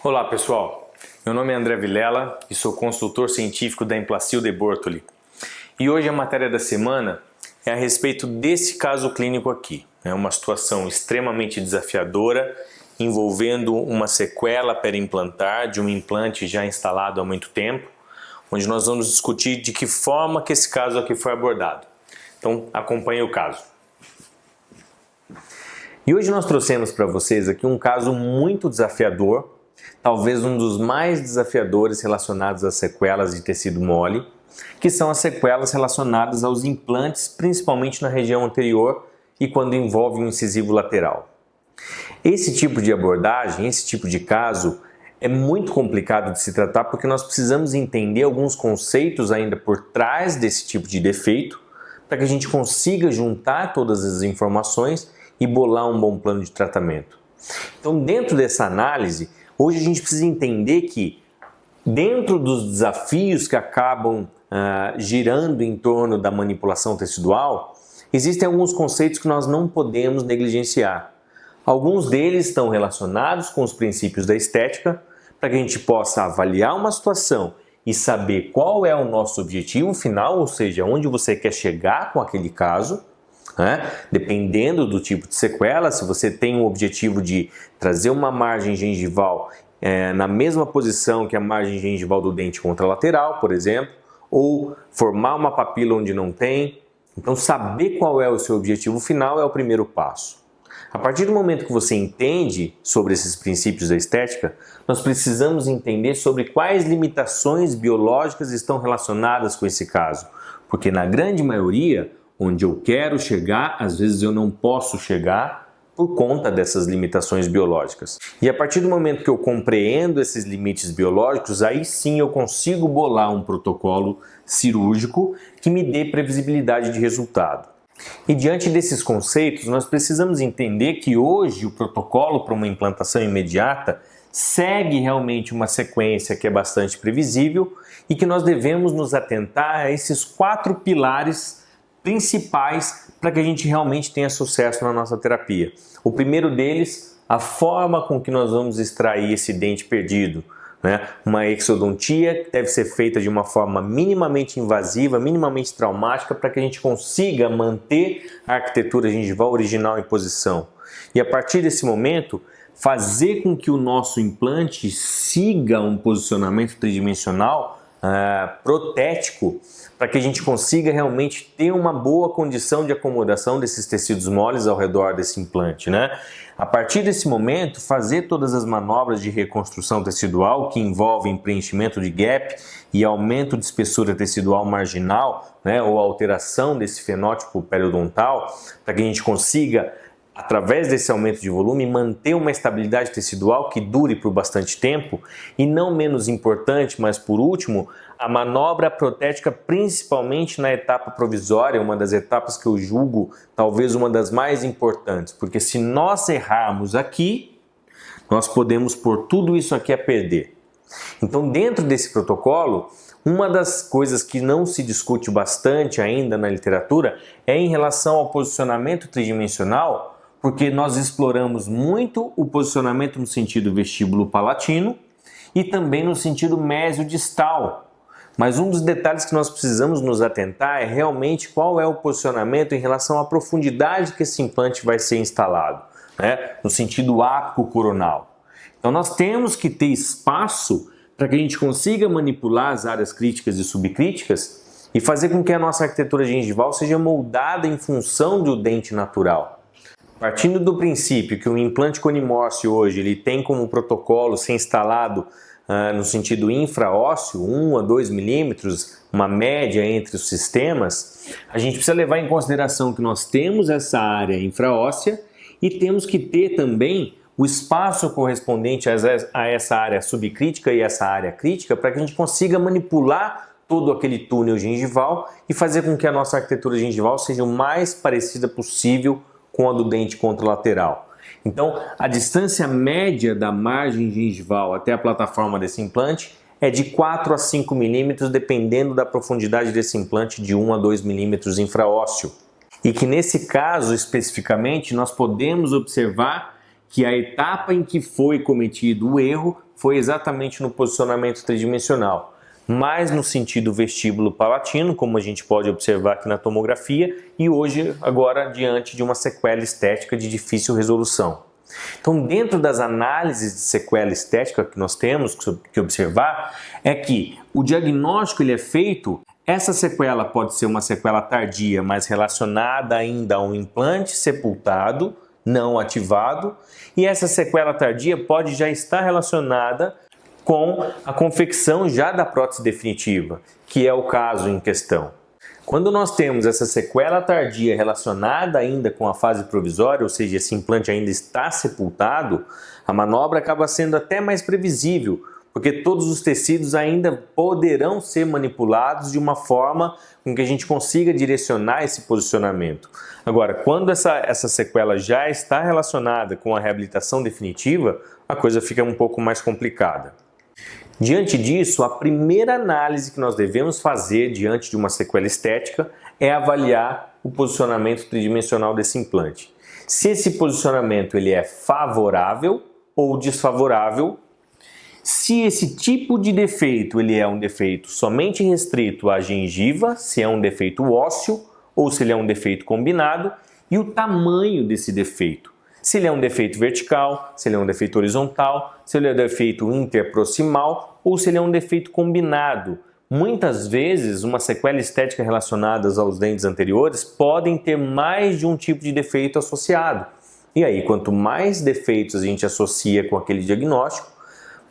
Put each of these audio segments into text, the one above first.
Olá pessoal, meu nome é André Vilela e sou consultor científico da Implacil de Bortoli. E hoje a matéria da semana é a respeito desse caso clínico aqui. É uma situação extremamente desafiadora envolvendo uma sequela periimplantar de um implante já instalado há muito tempo, onde nós vamos discutir de que forma que esse caso aqui foi abordado. Então acompanhe o caso. E hoje nós trouxemos para vocês aqui um caso muito desafiador, talvez um dos mais desafiadores relacionados às sequelas de tecido mole, que são as sequelas relacionadas aos implantes, principalmente na região anterior e quando envolve um incisivo lateral. Esse tipo de abordagem, esse tipo de caso, é muito complicado de se tratar porque nós precisamos entender alguns conceitos ainda por trás desse tipo de defeito, para que a gente consiga juntar todas as informações e bolar um bom plano de tratamento. Então, dentro dessa análise, hoje a gente precisa entender que, dentro dos desafios que acabam girando em torno da manipulação tecidual, existem alguns conceitos que nós não podemos negligenciar. Alguns deles estão relacionados com os princípios da estética, para que a gente possa avaliar uma situação e saber qual é o nosso objetivo final, ou seja, onde você quer chegar com aquele caso. Dependendo do tipo de sequela, se você tem o objetivo de trazer uma margem gengival na mesma posição que a margem gengival do dente contralateral, por exemplo, ou formar uma papila onde não tem. Então, saber qual é o seu objetivo final é o primeiro passo. A partir do momento que você entende sobre esses princípios da estética, nós precisamos entender sobre quais limitações biológicas estão relacionadas com esse caso, porque na grande maioria, onde eu quero chegar, às vezes eu não posso chegar por conta dessas limitações biológicas. E a partir do momento que eu compreendo esses limites biológicos, aí sim eu consigo bolar um protocolo cirúrgico que me dê previsibilidade de resultado. E diante desses conceitos, nós precisamos entender que hoje o protocolo para uma implantação imediata segue realmente uma sequência que é bastante previsível e que nós devemos nos atentar a esses 4 pilares principais para que a gente realmente tenha sucesso na nossa terapia. O primeiro deles, a forma com que nós vamos extrair esse dente perdido. Uma exodontia que deve ser feita de uma forma minimamente invasiva, minimamente traumática, para que a gente consiga manter a arquitetura gengival original em posição. E a partir desse momento, fazer com que o nosso implante siga um posicionamento tridimensional protético, para que a gente consiga realmente ter uma boa condição de acomodação desses tecidos moles ao redor desse implante. A partir desse momento, fazer todas as manobras de reconstrução tecidual que envolvem preenchimento de gap e aumento de espessura tecidual marginal, ou alteração desse fenótipo periodontal, para que a gente consiga, através desse aumento de volume, manter uma estabilidade tecidual que dure por bastante tempo. E não menos importante, mas por último, a manobra protética, principalmente na etapa provisória, uma das etapas que eu julgo talvez uma das mais importantes, porque se nós errarmos aqui, nós podemos pôr tudo isso aqui a perder. Então, dentro desse protocolo, uma das coisas que não se discute bastante ainda na literatura é em relação ao posicionamento tridimensional, porque nós exploramos muito o posicionamento no sentido vestíbulo-palatino e também no sentido mesiodistal. Mas um dos detalhes que nós precisamos nos atentar é realmente qual é o posicionamento em relação à profundidade que esse implante vai ser instalado, no sentido ápico-coronal. Então nós temos que ter espaço para que a gente consiga manipular as áreas críticas e subcríticas e fazer com que a nossa arquitetura gengival seja moldada em função do dente natural. Partindo do princípio que o implante conimórcio hoje ele tem como protocolo ser instalado no sentido infraósseo, 1 a 2 milímetros, uma média entre os sistemas, a gente precisa levar em consideração que nós temos essa área infraóssea e temos que ter também o espaço correspondente a essa área subcrítica e essa área crítica para que a gente consiga manipular todo aquele túnel gengival e fazer com que a nossa arquitetura gengival seja o mais parecida possível com a do dente contralateral. Então, a distância média da margem gengival até a plataforma desse implante é de 4 a 5 milímetros, dependendo da profundidade desse implante de 1 a 2 milímetros infraósseo. E que nesse caso, especificamente, nós podemos observar que a etapa em que foi cometido o erro foi exatamente no posicionamento tridimensional, mais no sentido vestíbulo-palatino, como a gente pode observar aqui na tomografia, e hoje, agora, diante de uma sequela estética de difícil resolução. Então, dentro das análises de sequela estética que nós temos que observar, é que o diagnóstico ele é feito, essa sequela pode ser uma sequela tardia, mas relacionada ainda a um implante sepultado, não ativado, e essa sequela tardia pode já estar relacionada com a confecção já da prótese definitiva, que é o caso em questão. Quando nós temos essa sequela tardia relacionada ainda com a fase provisória, ou seja, esse implante ainda está sepultado, a manobra acaba sendo até mais previsível, porque todos os tecidos ainda poderão ser manipulados de uma forma com que a gente consiga direcionar esse posicionamento. Agora, quando essa sequela já está relacionada com a reabilitação definitiva, a coisa fica um pouco mais complicada. Diante disso, a primeira análise que nós devemos fazer diante de uma sequela estética é avaliar o posicionamento tridimensional desse implante. Se esse posicionamento ele é favorável ou desfavorável, se esse tipo de defeito ele é um defeito somente restrito à gengiva, se é um defeito ósseo ou se ele é um defeito combinado, e o tamanho desse defeito. Se ele é um defeito vertical, se ele é um defeito horizontal, se ele é um defeito interproximal ou se ele é um defeito combinado. Muitas vezes, uma sequela estética relacionada aos dentes anteriores podem ter mais de um tipo de defeito associado. E aí, quanto mais defeitos a gente associa com aquele diagnóstico,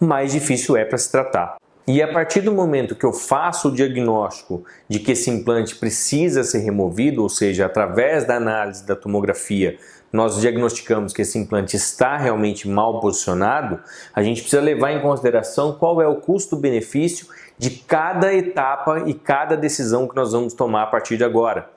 mais difícil é para se tratar. E a partir do momento que eu faço o diagnóstico de que esse implante precisa ser removido, ou seja, através da análise da tomografia, nós diagnosticamos que esse implante está realmente mal posicionado, a gente precisa levar em consideração qual é o custo-benefício de cada etapa e cada decisão que nós vamos tomar a partir de agora.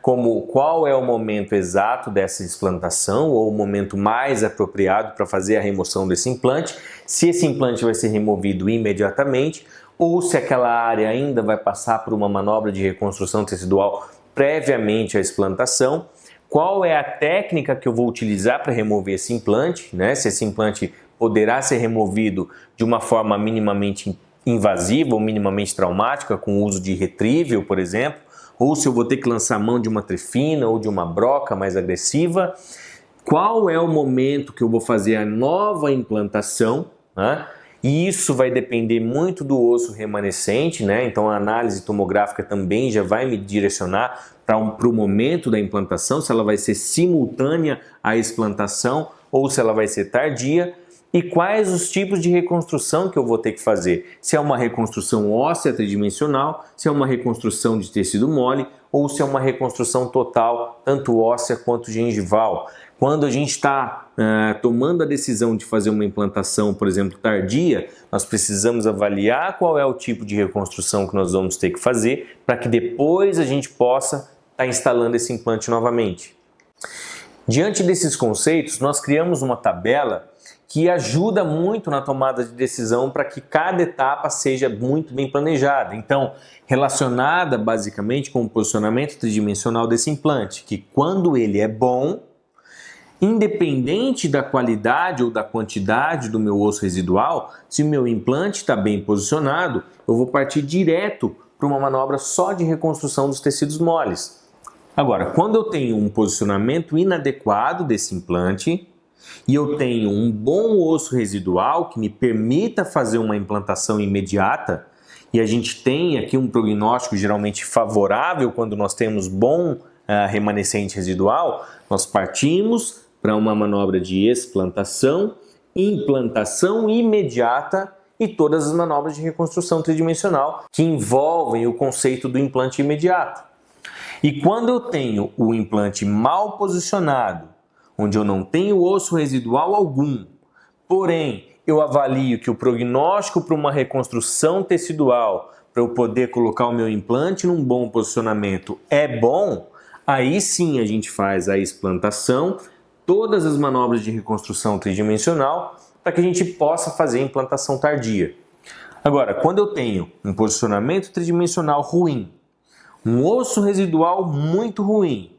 Como qual é o momento exato dessa implantação ou o momento mais apropriado para fazer a remoção desse implante, se esse implante vai ser removido imediatamente ou se aquela área ainda vai passar por uma manobra de reconstrução tecidual previamente à implantação, qual é a técnica que eu vou utilizar para remover esse implante, se esse implante poderá ser removido de uma forma minimamente invasiva ou minimamente traumática, com o uso de retrieval, por exemplo, ou se eu vou ter que lançar mão de uma trefina ou de uma broca mais agressiva, qual é o momento que eu vou fazer a nova implantação, E isso vai depender muito do osso remanescente, então a análise tomográfica também já vai me direcionar para o momento da implantação, se ela vai ser simultânea à explantação ou se ela vai ser tardia. E quais os tipos de reconstrução que eu vou ter que fazer? Se é uma reconstrução óssea tridimensional, se é uma reconstrução de tecido mole ou se é uma reconstrução total, tanto óssea quanto gengival. Quando a gente está tomando a decisão de fazer uma implantação, por exemplo, tardia, nós precisamos avaliar qual é o tipo de reconstrução que nós vamos ter que fazer para que depois a gente possa estar instalando esse implante novamente. Diante desses conceitos, nós criamos uma tabela que ajuda muito na tomada de decisão para que cada etapa seja muito bem planejada. Então, relacionada basicamente com o posicionamento tridimensional desse implante, que quando ele é bom, independente da qualidade ou da quantidade do meu osso residual, se o meu implante está bem posicionado, eu vou partir direto para uma manobra só de reconstrução dos tecidos moles. Agora, quando eu tenho um posicionamento inadequado desse implante, e eu tenho um bom osso residual que me permita fazer uma implantação imediata, e a gente tem aqui um prognóstico geralmente favorável quando nós temos bom remanescente residual, nós partimos para uma manobra de explantação, implantação imediata e todas as manobras de reconstrução tridimensional que envolvem o conceito do implante imediato. E quando eu tenho o implante mal posicionado, onde eu não tenho osso residual algum, porém eu avalio que o prognóstico para uma reconstrução tecidual, para eu poder colocar o meu implante num bom posicionamento é bom, aí sim a gente faz a explantação, todas as manobras de reconstrução tridimensional, para que a gente possa fazer a implantação tardia. Agora, quando eu tenho um posicionamento tridimensional ruim, um osso residual muito ruim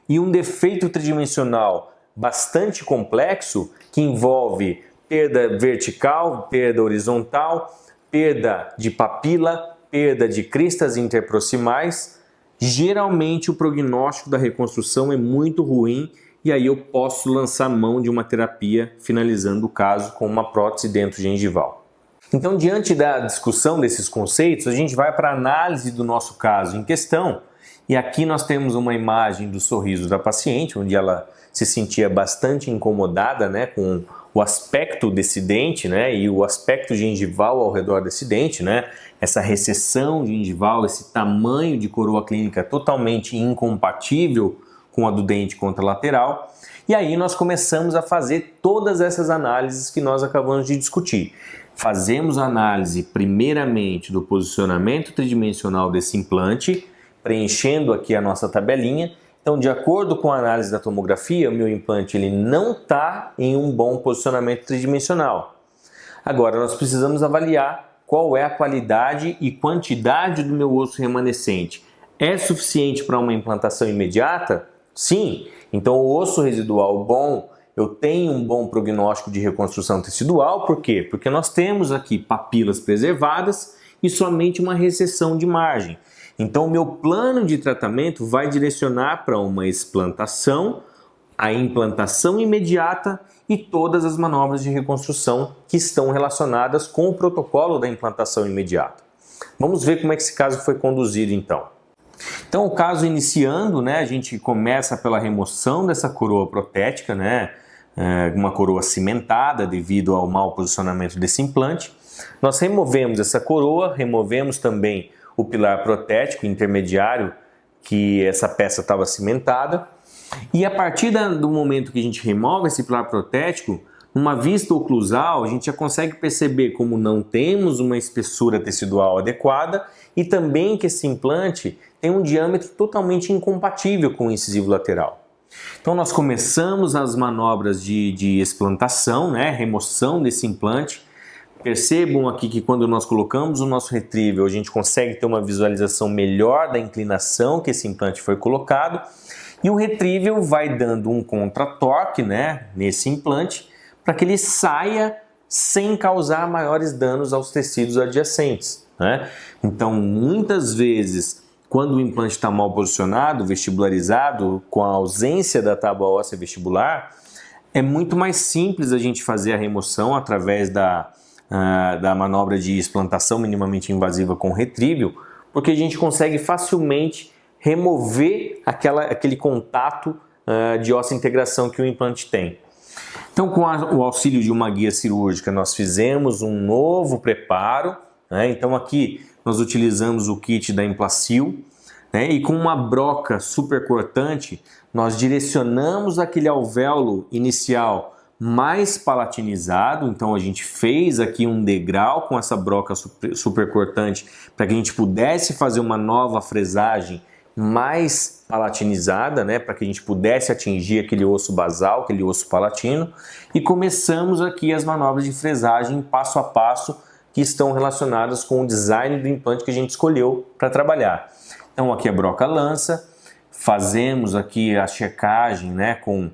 e um defeito tridimensional bastante complexo, que envolve perda vertical, perda horizontal, perda de papila, perda de cristas interproximais. Geralmente o prognóstico da reconstrução é muito ruim e aí eu posso lançar mão de uma terapia, finalizando o caso com uma prótese dento-gengival. Então, diante da discussão desses conceitos, a gente vai para a análise do nosso caso em questão. E aqui nós temos uma imagem do sorriso da paciente, onde ela se sentia bastante incomodada, né, com o aspecto desse dente, né, e o aspecto gengival ao redor desse dente, né, essa recessão gengival, esse tamanho de coroa clínica totalmente incompatível com a do dente contralateral. E aí nós começamos a fazer todas essas análises que nós acabamos de discutir. Fazemos a análise primeiramente do posicionamento tridimensional desse implante, preenchendo aqui a nossa tabelinha. Então, de acordo com a análise da tomografia, o meu implante ele não está em um bom posicionamento tridimensional. Agora, nós precisamos avaliar qual é a qualidade e quantidade do meu osso remanescente. É suficiente para uma implantação imediata? Sim. Então, o osso residual bom, eu tenho um bom prognóstico de reconstrução tecidual. Por quê? Porque nós temos aqui papilas preservadas e somente uma recessão de margem. Então, o meu plano de tratamento vai direcionar para uma explantação, a implantação imediata e todas as manobras de reconstrução que estão relacionadas com o protocolo da implantação imediata. Vamos ver como é que esse caso foi conduzido então. Então, o caso iniciando, né, a gente começa pela remoção dessa coroa protética, né, uma coroa cimentada devido ao mau posicionamento desse implante. Nós removemos essa coroa, removemos também o pilar protético intermediário, que essa peça estava cimentada. E a partir do momento que a gente remove esse pilar protético, numa vista oclusal, a gente já consegue perceber como não temos uma espessura tecidual adequada e também que esse implante tem um diâmetro totalmente incompatível com o incisivo lateral. Então nós começamos as manobras de explantação, né, remoção desse implante. Percebam aqui que quando nós colocamos o nosso retriever, a gente consegue ter uma visualização melhor da inclinação que esse implante foi colocado. E o retriever vai dando um contra-torque, né, nesse implante, para que ele saia sem causar maiores danos aos tecidos adjacentes, né? Então, muitas vezes, quando o implante está mal posicionado, vestibularizado, com a ausência da tábua óssea vestibular, é muito mais simples a gente fazer a remoção através da manobra de explantação minimamente invasiva com retriever, porque a gente consegue facilmente remover aquele contato de ossa-integração que o implante tem. Então, com o auxílio de uma guia cirúrgica, nós fizemos um novo preparo, né? Então aqui nós utilizamos o kit da Implacil, né? E com uma broca super cortante, nós direcionamos aquele alvéolo inicial mais palatinizado. Então a gente fez aqui um degrau com essa broca super cortante para que a gente pudesse fazer uma nova fresagem mais palatinizada, né, para que a gente pudesse atingir aquele osso basal, aquele osso palatino, e começamos aqui as manobras de fresagem passo a passo que estão relacionadas com o design do implante que a gente escolheu para trabalhar. Então aqui a broca lança, fazemos aqui a checagem, né, com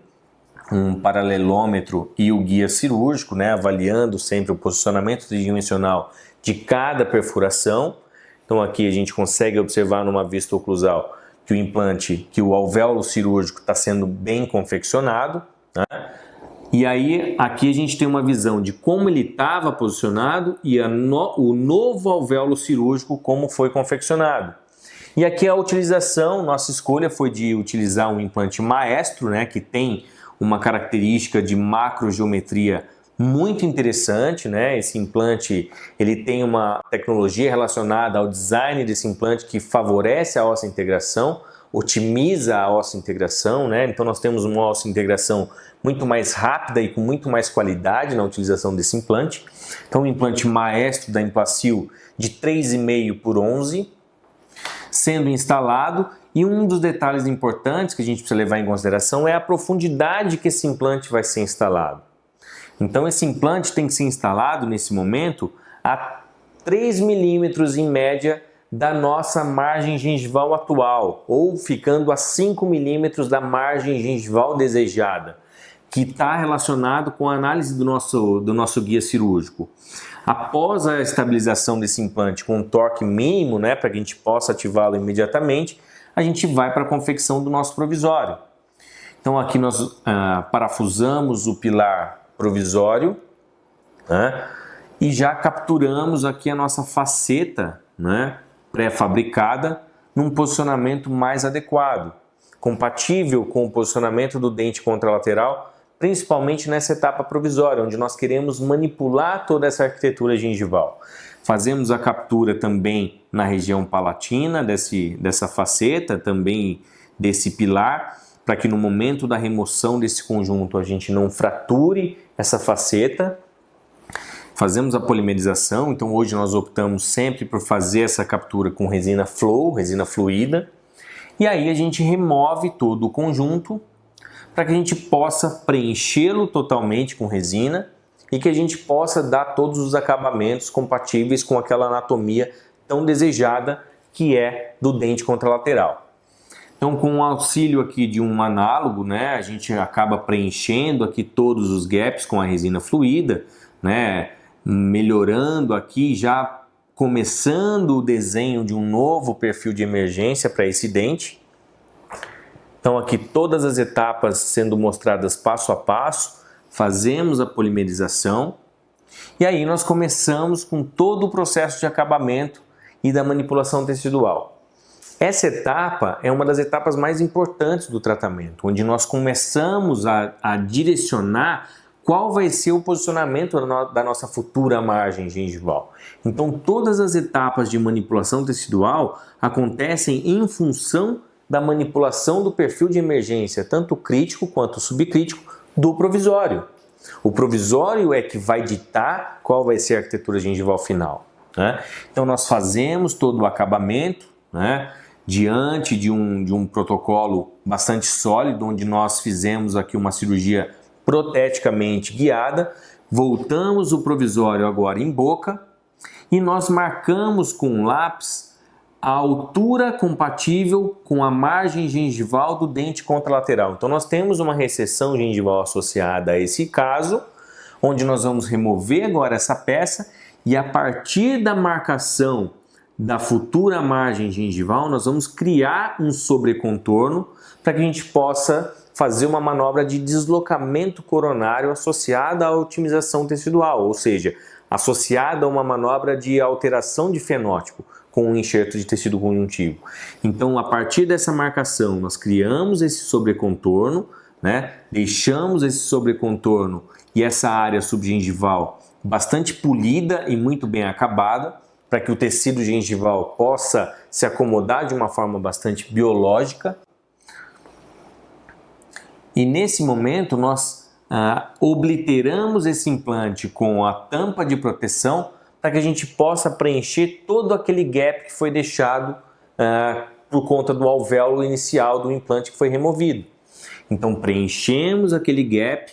um paralelômetro e o guia cirúrgico, né, avaliando sempre o posicionamento tridimensional de cada perfuração. Então aqui a gente consegue observar numa vista oclusal que o implante, que o alvéolo cirúrgico está sendo bem confeccionado, né? E aí aqui a gente tem uma visão de como ele estava posicionado e o novo alvéolo cirúrgico como foi confeccionado. E aqui a utilização, nossa escolha foi de utilizar um implante maestro, né, que tem uma característica de macrogeometria muito interessante, né? Esse implante ele tem uma tecnologia relacionada ao design desse implante que favorece a ossa-integração, otimiza a ossa-integração, né? Então nós temos uma ossa-integração muito mais rápida e com muito mais qualidade na utilização desse implante. Então o implante maestro da Implacil de 3,5 por 11 sendo instalado. E um dos detalhes importantes que a gente precisa levar em consideração é a profundidade que esse implante vai ser instalado. Então esse implante tem que ser instalado nesse momento a 3 milímetros em média da nossa margem gengival atual, ou ficando a 5 milímetros da margem gengival desejada, que está relacionado com a análise do nosso guia cirúrgico. Após a estabilização desse implante com um torque mínimo, né, para que a gente possa ativá-lo imediatamente, a gente vai para a confecção do nosso provisório. Então aqui nós parafusamos o pilar provisório, né, e já capturamos aqui a nossa faceta, né, pré-fabricada num posicionamento mais adequado, compatível com o posicionamento do dente contralateral, principalmente nessa etapa provisória, onde nós queremos manipular toda essa arquitetura gengival. Fazemos a captura também na região palatina dessa faceta, também desse pilar, para que no momento da remoção desse conjunto a gente não frature essa faceta. Fazemos a polimerização, então hoje nós optamos sempre por fazer essa captura com resina flow, resina fluida, e aí a gente remove todo o conjunto para que a gente possa preenchê-lo totalmente com resina e que a gente possa dar todos os acabamentos compatíveis com aquela anatomia tão desejada que é do dente contralateral. Então, com o auxílio aqui de um análogo, né, a gente acaba preenchendo aqui todos os gaps com a resina fluida, né, melhorando aqui, já começando o desenho de um novo perfil de emergência para esse dente. Então aqui todas as etapas sendo mostradas passo a passo, fazemos a polimerização e aí nós começamos com todo o processo de acabamento e da manipulação tecidual. Essa etapa é uma das etapas mais importantes do tratamento, onde nós começamos a direcionar qual vai ser o posicionamento da nossa futura margem gengival. Então todas as etapas de manipulação tecidual acontecem em função da manipulação do perfil de emergência, tanto crítico quanto subcrítico, do provisório. O provisório é que vai ditar qual vai ser a arquitetura gengival final, né? Então nós fazemos todo o acabamento, né, diante de um protocolo bastante sólido, onde nós fizemos aqui uma cirurgia proteticamente guiada, voltamos o provisório agora em boca e nós marcamos com um lápis a altura compatível com a margem gengival do dente contralateral. Então nós temos uma recessão gengival associada a esse caso, onde nós vamos remover agora essa peça e a partir da marcação da futura margem gengival nós vamos criar um sobrecontorno para que a gente possa fazer uma manobra de deslocamento coronário associada à otimização tecidual, ou seja, associada a uma manobra de alteração de fenótipo com um enxerto de tecido conjuntivo. Então, a partir dessa marcação, nós criamos esse sobrecontorno, né? Deixamos esse sobrecontorno e essa área subgengival bastante polida e muito bem acabada, para que o tecido gengival possa se acomodar de uma forma bastante biológica. E nesse momento nós obliteramos esse implante com a tampa de proteção para que a gente possa preencher todo aquele gap que foi deixado por conta do alvéolo inicial do implante que foi removido. Então preenchemos aquele gap,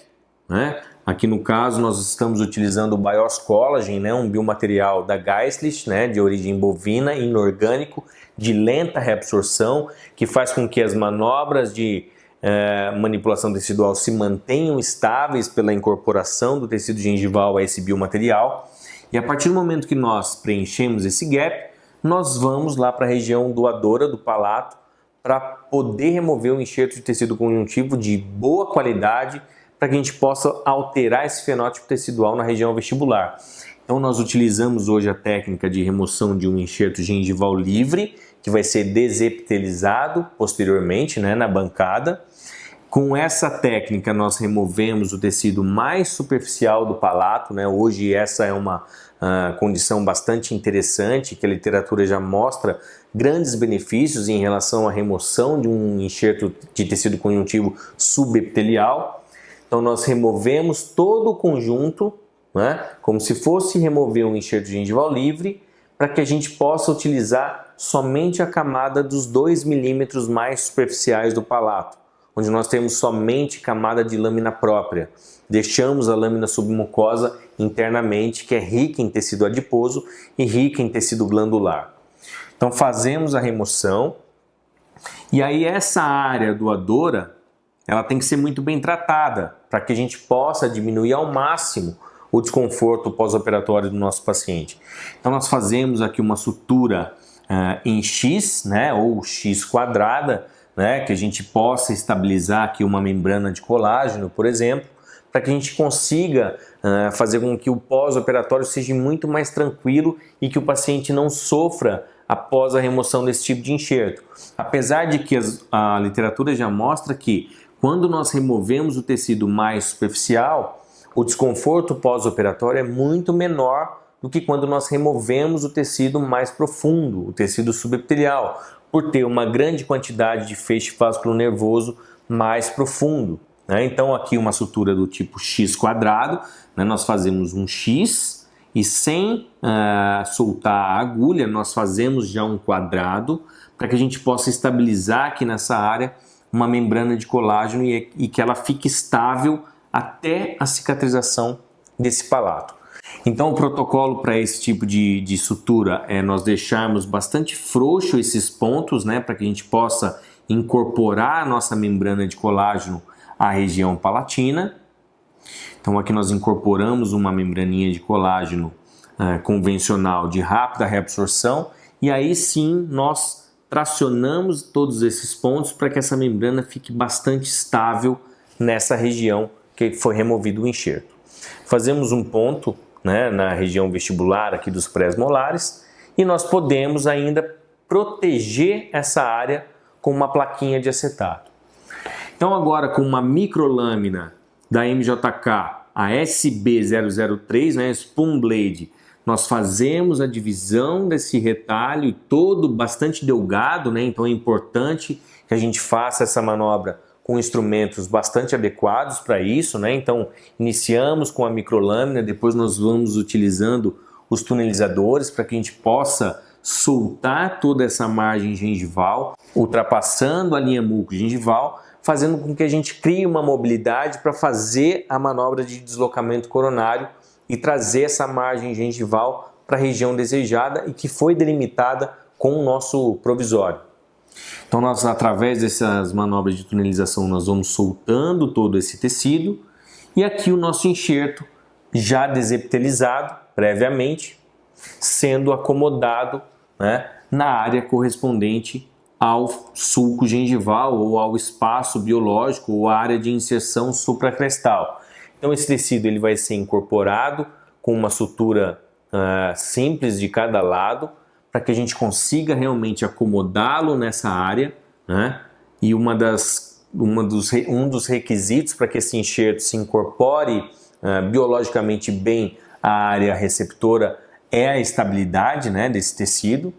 né? Aqui no caso nós estamos utilizando o Bios Collagen, né? Um biomaterial da Geistlich, né? De origem bovina, inorgânico, de lenta reabsorção, que faz com que as manobras de manipulação tecidual se mantenham estáveis pela incorporação do tecido gengival a esse biomaterial. E a partir do momento que nós preenchemos esse gap, nós vamos lá para a região doadora do palato para poder remover o enxerto de tecido conjuntivo de boa qualidade para que a gente possa alterar esse fenótipo tecidual na região vestibular. Então nós utilizamos hoje a técnica de remoção de um enxerto gengival livre, que vai ser desepitelizado posteriormente, né, na bancada. Com essa técnica nós removemos o tecido mais superficial do palato, né? Hoje essa é uma condição bastante interessante, que a literatura já mostra grandes benefícios em relação à remoção de um enxerto de tecido conjuntivo subepitelial. Então nós removemos todo o conjunto, né? Como se fosse remover um enxerto gengival livre, para que a gente possa utilizar somente a camada dos 2 milímetros mais superficiais do palato, onde nós temos somente camada de lâmina própria. Deixamos a lâmina submucosa internamente, que é rica em tecido adiposo e rica em tecido glandular. Então fazemos a remoção e aí essa área doadora, ela tem que ser muito bem tratada para que a gente possa diminuir ao máximo o desconforto pós-operatório do nosso paciente. Então nós fazemos aqui uma sutura em X, né, ou X quadrada, né, que a gente possa estabilizar aqui uma membrana de colágeno, por exemplo, para que a gente consiga fazer com que o pós-operatório seja muito mais tranquilo e que o paciente não sofra após a remoção desse tipo de enxerto. Apesar de que a literatura já mostra que quando nós removemos o tecido mais superficial, o desconforto pós-operatório é muito menor do que quando nós removemos o tecido mais profundo, o tecido subepitelial, por ter uma grande quantidade de feixe vasculonervoso mais profundo. Então aqui uma sutura do tipo X quadrado, nós fazemos um X e sem soltar a agulha nós fazemos já um quadrado para que a gente possa estabilizar aqui nessa área uma membrana de colágeno e que ela fique estável até a cicatrização desse palato. Então o protocolo para esse tipo de sutura é nós deixarmos bastante frouxo esses pontos, para que a gente possa incorporar a nossa membrana de colágeno à região palatina. Então aqui nós incorporamos uma membraninha de colágeno convencional de rápida reabsorção e aí sim nós tracionamos todos esses pontos para que essa membrana fique bastante estável nessa região que foi removido o enxerto. Fazemos um ponto na região vestibular aqui dos pré-molares e nós podemos ainda proteger essa área com uma plaquinha de acetato. Então agora com uma microlâmina da MJK, a SB003, Spoon Blade, nós fazemos a divisão desse retalho todo bastante delgado, então é importante que a gente faça essa manobra com instrumentos bastante adequados para isso, Então iniciamos com a microlâmina, depois nós vamos utilizando os tunelizadores para que a gente possa soltar toda essa margem gengival, ultrapassando a linha muco-gengival, fazendo com que a gente crie uma mobilidade para fazer a manobra de deslocamento coronário e trazer essa margem gengival para a região desejada e que foi delimitada com o nosso provisório. Então nós, através dessas manobras de tunelização, nós vamos soltando todo esse tecido e aqui o nosso enxerto já desepitelizado previamente, sendo acomodado na área correspondente ao sulco gengival ou ao espaço biológico ou à área de inserção supracrestal. Então esse tecido ele vai ser incorporado com uma sutura simples de cada lado para que a gente consiga realmente acomodá-lo nessa área, E um dos requisitos para que esse enxerto se incorpore biologicamente bem à área receptora é a estabilidade desse tecido.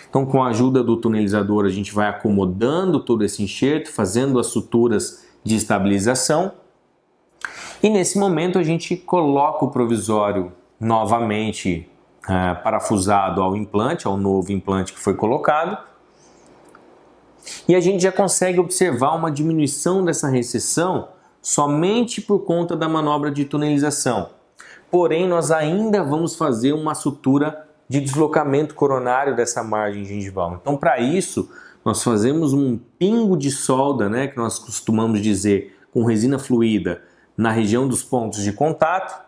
Então, com a ajuda do tunelizador, a gente vai acomodando todo esse enxerto, fazendo as suturas de estabilização. E nesse momento a gente coloca o provisório novamente parafusado ao implante, ao novo implante que foi colocado. E a gente já consegue observar uma diminuição dessa recessão somente por conta da manobra de tunelização. Porém, nós ainda vamos fazer uma sutura de deslocamento coronário dessa margem gengival. Então, para isso, nós fazemos um pingo de solda, que nós costumamos dizer com resina fluida, na região dos pontos de contato,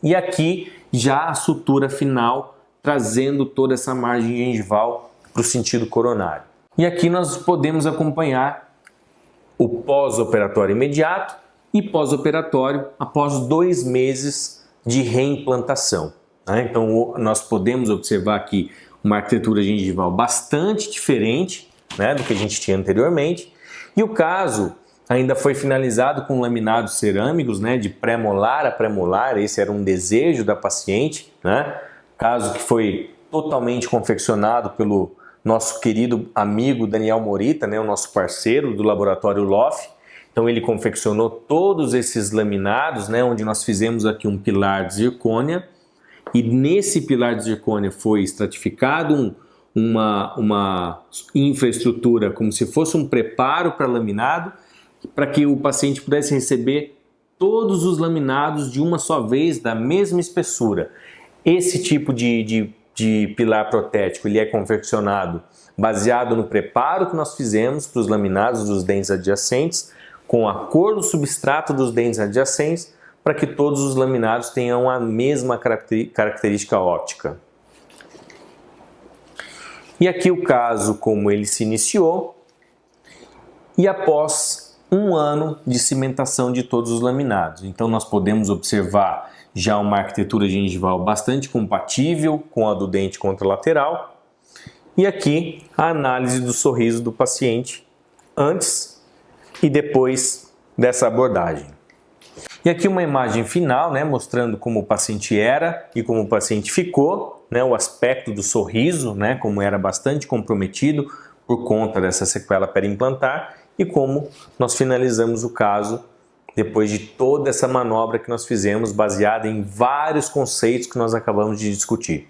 e aqui já a sutura final, trazendo toda essa margem gengival para o sentido coronário. E aqui nós podemos acompanhar o pós-operatório imediato e pós-operatório após 2 meses de reimplantação. Então nós podemos observar aqui uma arquitetura gengival bastante diferente do que a gente tinha anteriormente. E o caso ainda foi finalizado com laminados cerâmicos de pré-molar a pré-molar. Esse era um desejo da paciente, caso que foi totalmente confeccionado pelo nosso querido amigo Daniel Morita, o nosso parceiro do laboratório LOF. Então ele confeccionou todos esses laminados, onde nós fizemos aqui um pilar de zircônia, e nesse pilar de zircônia foi estratificado uma infraestrutura como se fosse um preparo para laminado, para que o paciente pudesse receber todos os laminados de uma só vez, da mesma espessura. Esse tipo de pilar protético ele é confeccionado baseado no preparo que nós fizemos para os laminados dos dentes adjacentes, com a cor do substrato dos dentes adjacentes para que todos os laminados tenham a mesma característica óptica. E aqui o caso como ele se iniciou e após um ano de cimentação de todos os laminados. Então nós podemos observar já uma arquitetura gengival bastante compatível com a do dente contralateral. E aqui a análise do sorriso do paciente antes e depois dessa abordagem. E aqui uma imagem final, mostrando como o paciente era e como o paciente ficou, o aspecto do sorriso, como era bastante comprometido por conta dessa sequela periimplantar e como nós finalizamos o caso depois de toda essa manobra que nós fizemos baseada em vários conceitos que nós acabamos de discutir.